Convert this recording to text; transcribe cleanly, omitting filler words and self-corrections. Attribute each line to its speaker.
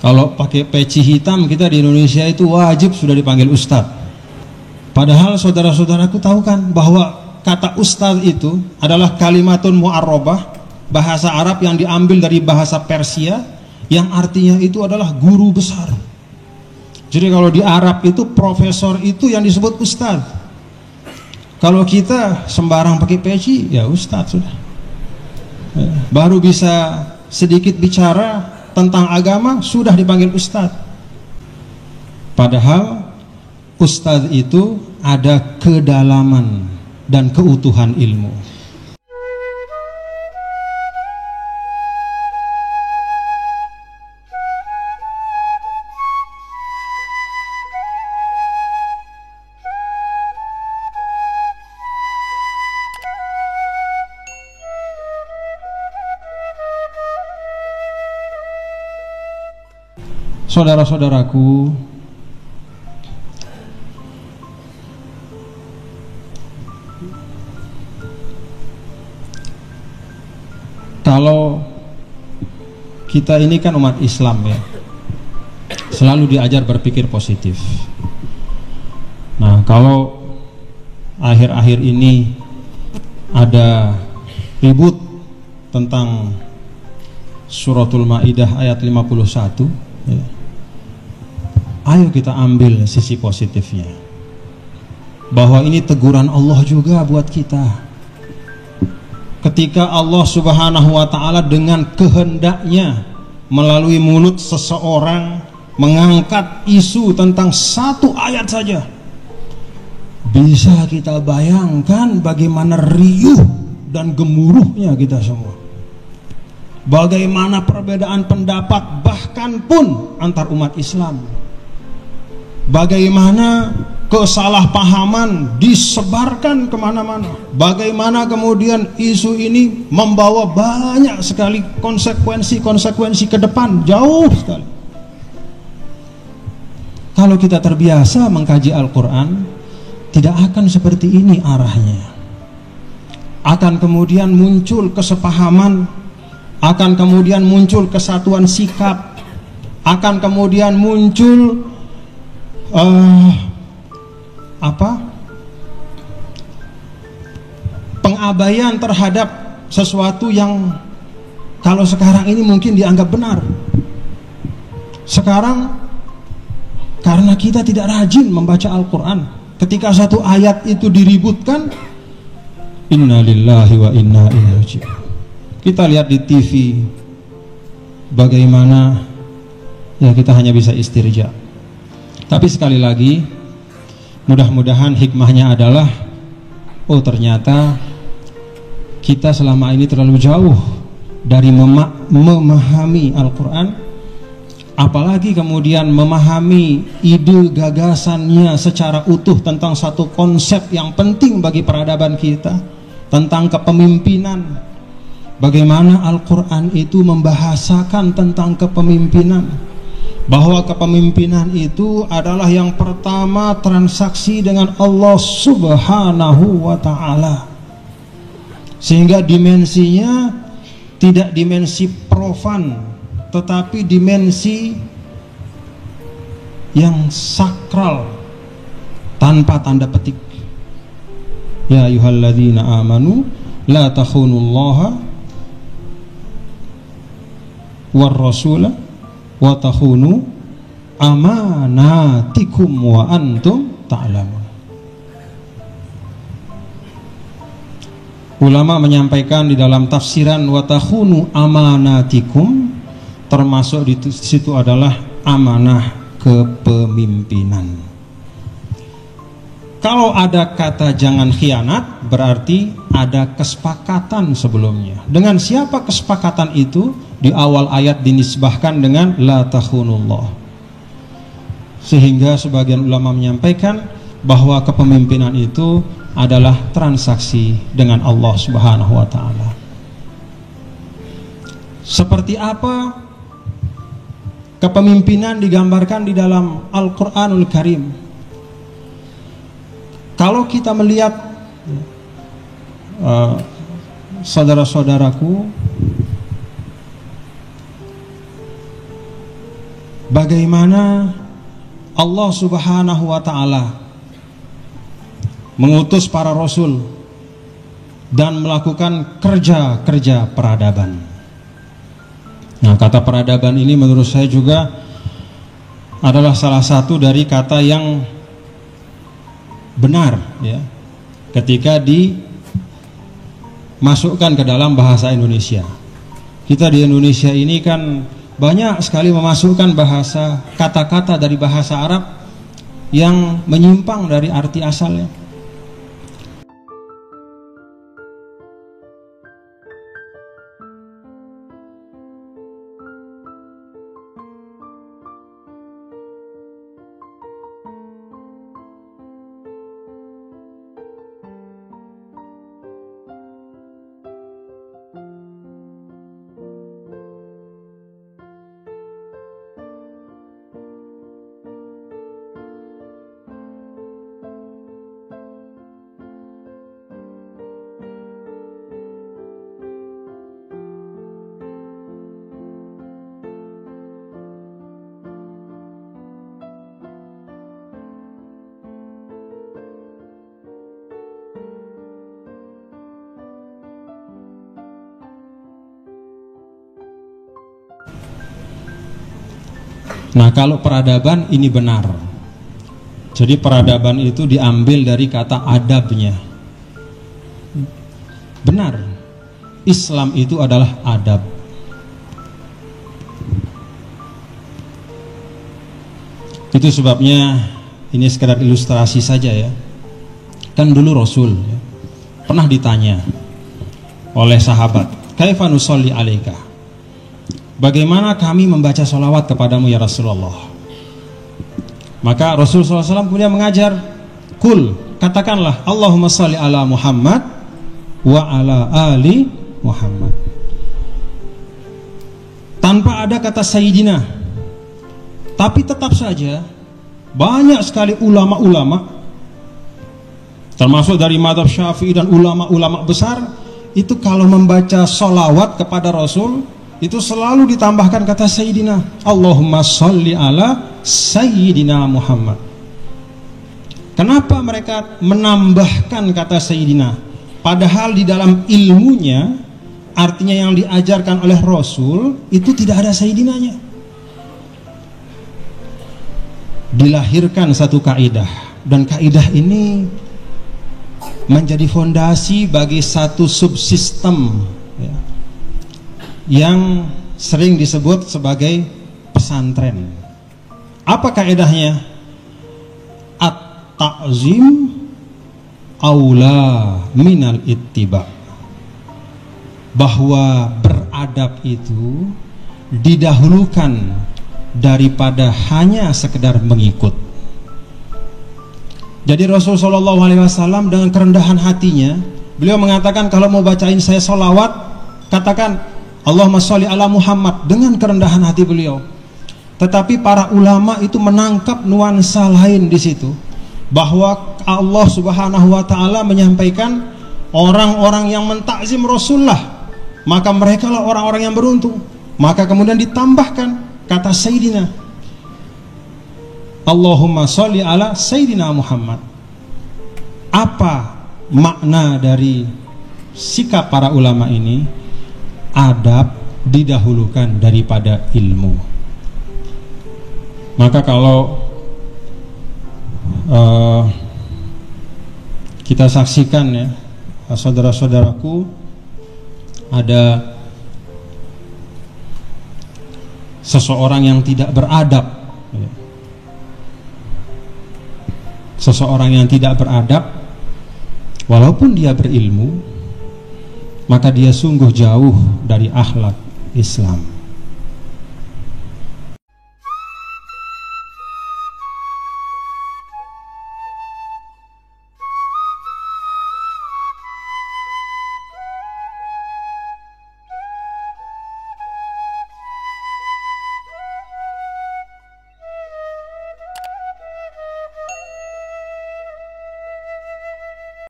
Speaker 1: Kalau pakai peci hitam kita di Indonesia itu wajib sudah dipanggil ustadz. Padahal saudara-saudaraku tahu kan bahwa kata ustadz itu adalah kalimatun mu'arrabah, bahasa Arab yang diambil dari bahasa Persia, yang artinya itu adalah guru besar. Jadi kalau di Arab itu profesor itu yang disebut ustadz. Kalau kita sembarang pakai peci, ya ustadz sudah. Baru bisa sedikit bicara tentang agama sudah dipanggil ustadz. Padahal ustadz itu ada kedalaman dan keutuhan ilmu. Saudara-saudaraku, kalau kita ini kan umat Islam ya, selalu diajar berpikir positif. Nah, kalau akhir-akhir ini ada ribut tentang Suratul Maidah ayat 51 ya, ayo kita ambil sisi positifnya, bahwa ini teguran Allah juga buat kita. Ketika Allah Subhanahu wa ta'ala dengan kehendaknya melalui mulut seseorang mengangkat isu tentang satu ayat saja, bisa kita bayangkan bagaimana riuh dan gemuruhnya kita semua. Bagaimana perbedaan pendapat bahkan pun antar umat Islam. Bagaimana kesalahpahaman disebarkan kemana-mana. Bagaimana kemudian isu ini membawa banyak sekali konsekuensi ke depan, jauh sekali. Kalau kita terbiasa mengkaji Al-Quran, tidak akan seperti ini arahnya. Akan kemudian muncul kesepahaman, akan kemudian muncul kesatuan sikap, akan kemudian muncul pengabaian terhadap sesuatu yang kalau sekarang ini mungkin dianggap benar. Sekarang karena kita tidak rajin membaca Al-Quran, ketika satu ayat itu diributkan, inna lillahi wa inna ilaihi raji'un. Kita lihat di TV bagaimana ya kita hanya bisa istirja. Tapi sekali lagi, mudah-mudahan hikmahnya adalah, oh ternyata kita selama ini terlalu jauh dari memahami Al-Quran, apalagi kemudian memahami ide gagasannya secara utuh tentang satu konsep yang penting bagi peradaban kita, tentang kepemimpinan. Bagaimana Al-Quran itu membahasakan tentang kepemimpinan, bahwa kepemimpinan itu adalah yang pertama transaksi dengan Allah Subhanahu wa ta'ala, sehingga dimensinya tidak dimensi profan, tetapi dimensi yang sakral tanpa tanda petik. Ya ayyuhalladzina amanu la takhunullaha war rasula wa takhunu amanatikum wa antum ta'lamun. Ulama menyampaikan di dalam tafsiran wa takhunu amanatikum, termasuk di situ adalah amanah kepemimpinan. Kalau ada kata jangan khianat, berarti ada kesepakatan sebelumnya. Dengan siapa kesepakatan itu? Di awal ayat dinisbahkan dengan la takhunullah. Sehingga sebagian ulama menyampaikan bahwa kepemimpinan itu adalah transaksi dengan Allah Subhanahu wa ta'ala. Seperti apa kepemimpinan digambarkan di dalam Al-Quranul Karim? Kalau kita melihat saudara-saudaraku, bagaimana Allah Subhanahu wa ta'ala mengutus para rasul dan melakukan kerja-kerja peradaban. Nah, kata peradaban ini menurut saya juga adalah salah satu dari kata yang benar ya, ketika dimasukkan ke dalam bahasa Indonesia. Kita di Indonesia ini kan banyak sekali memasukkan bahasa, kata-kata dari bahasa Arab yang menyimpang dari arti asalnya. Nah, kalau peradaban ini benar. Jadi peradaban itu diambil dari kata adabnya. Benar. Islam itu adalah adab. Itu sebabnya ini sekedar ilustrasi saja ya. Kan dulu Rasul ya, pernah ditanya oleh sahabat, "Kaifa nusolli alaika?" Bagaimana kami membaca sholawat kepadamu ya Rasulullah? Maka Rasulullah SAW kemudian mengajar, "Kul," katakanlah, "Allahumma sholli ala Muhammad wa ala ali Muhammad." Tanpa ada kata Sayyidina. Tapi tetap saja banyak sekali ulama-ulama, termasuk dari mazhab Syafi'i dan ulama-ulama besar, itu kalau membaca sholawat kepada Rasul itu selalu ditambahkan kata Sayyidina. Allahumma sholli ala Sayyidina Muhammad. Kenapa mereka menambahkan kata Sayyidina? Padahal di dalam ilmunya, artinya yang diajarkan oleh Rasul, itu tidak ada Sayyidinanya. Dilahirkan satu kaidah, dan kaidah ini menjadi fondasi bagi satu subsistem ya, yang sering disebut sebagai pesantren. Apa kaidahnya? At-ta'zim aula minal ittiba. Bahwa beradab itu didahulukan daripada hanya sekedar mengikut. Jadi Rasulullah SAW dengan kerendahan hatinya, beliau mengatakan, kalau mau bacain saya sholawat, katakan Allahumma sholli ala Muhammad, dengan kerendahan hati beliau. Tetapi para ulama itu menangkap nuansa lain di situ, bahwa Allah Subhanahu wa ta'ala menyampaikan orang-orang yang mentakzim Rasulullah, maka mereka lah orang-orang yang beruntung. Maka kemudian ditambahkan kata Sayyidina, Allahumma sholli ala Sayyidina Muhammad. Apa makna dari sikap para ulama ini? Adab didahulukan daripada ilmu. Maka kalau kita saksikan ya, saudara-saudaraku, ada seseorang yang tidak beradab ya. Seseorang yang tidak beradab, walaupun dia berilmu, maka dia sungguh jauh dari akhlak Islam.